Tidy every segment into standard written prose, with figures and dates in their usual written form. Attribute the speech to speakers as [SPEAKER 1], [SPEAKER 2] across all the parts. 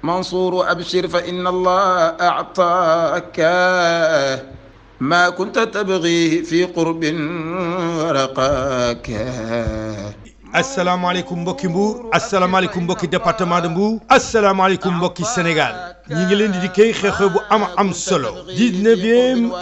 [SPEAKER 1] منصور أبشر فإن الله أعطاك ما كنت تبغيه في قرب ورقاك.
[SPEAKER 2] asalaamaaleykum mbokki Mbour asalaamaaleykum mbokki département de Mbour asalaamaaleykum mbokki Sénégal ñi ngi leen di dikkee xew-xew bu am solo 19e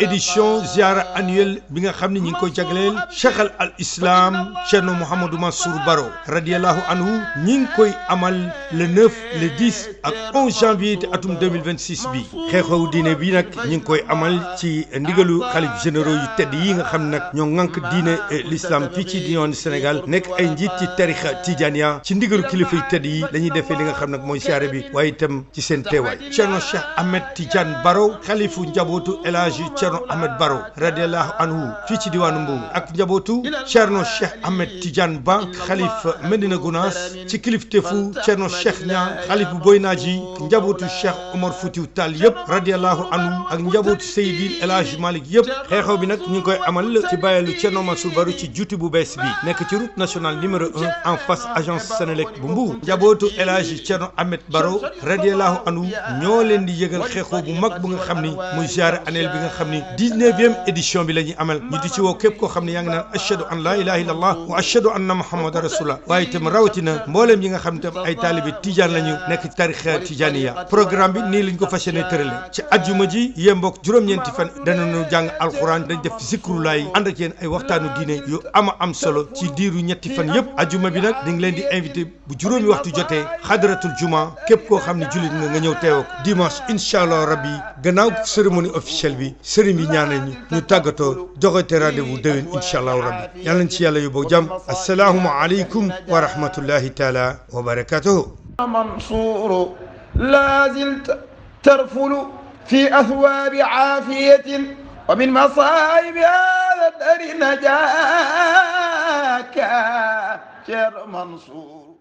[SPEAKER 2] édition ziara annuelle bi nga xam ne ñi ngi koy jagleel Cheikh al Islam Thierno Mouhamadou Mansour Baro radiyallahu anhu ñi ngi koy amal le 9 le 10 ak 11 janvier te atum 2026 bi xew-xew diine bi nag ñi ngi koy amal ci ndigalu xalif généraux yu tedd yi nga xam ne nag ñoo ŋànk diine l'islam fii ci diwaanu Sénégal nekk ay njiit ci tarixa Tidiania ci ndigalu kilifa yu tedd yi dañuy defee li nga xam nag mooy siyaare bi waaye itam ci seen teewaay Thierno Cheikh Ahmed Tidiane Baro xalifu njabootu El Hadji Thierno Ahmed Baro radiallahu anhu fii ci diwaanu Mbour ak njabootu Thierno Cheikh Ahmed Tidiane Ba xalif Medina Gounass ci kilifteefu Thierno Cheikh Niang xalifu Boynaji njabootu Cheikh Omar Foutiou Tall yëpp radiallahu anhu ak njabootu Seydi El Hadji Malick yëpp xew-xew bi nag ñu ngi koy amal ci bàyyalu Thierno Mansour Baro ci juuti bu bees bi nekk ci route nationale numéro 1 en face agence Sénélec bu Mbour njabootu El Hadji Thierno Ahmed Baro radiallahu anhu ñoo leen di yëgal xeexoo bu mag bu nga xam ni muy ziara annuelle bi nga xam ni 19e édition bi la ñuy amal ñu di ci woo képp koo xam ne yaa ngi naan ashhadu an la ilaha illallah wa ashhadu anna muhammadan rasulullah waaye itam rawatina mbooleem yi nga xam ne tam ay taalibe tijaan lañu nekk ci tarixa tijaniya programme bi nii lañ ko fas yéene tërale ci ajjuma ji yemboog juróom-ñeenti fan danañu jàng alxuraan dañ def zikrulaay ànd ak yéen ay waxtaanu diine yu am solo ci diiru ñetti fan yëpp ajjuma bi nag di ngi leen di invité bu juróomi waxtu jotee xadratul juma képp koo xam ne jullit nga ñëw teewoo ko dimanche incha allah rabbi gannaaw cérémonie officielle bi sëriñ bi ñaanal ñu tàggatoo joxete rendez-vous déwén incha allah rabbi yàlla nañ ci yàlla yóbboo jàmm assalaamu aleykum wa rahmatullahi taala wa barakatuhu
[SPEAKER 1] منصور لا زلت ترفل في أثواب عافية ومن مصائب هذا الدهر نجاك شر منصور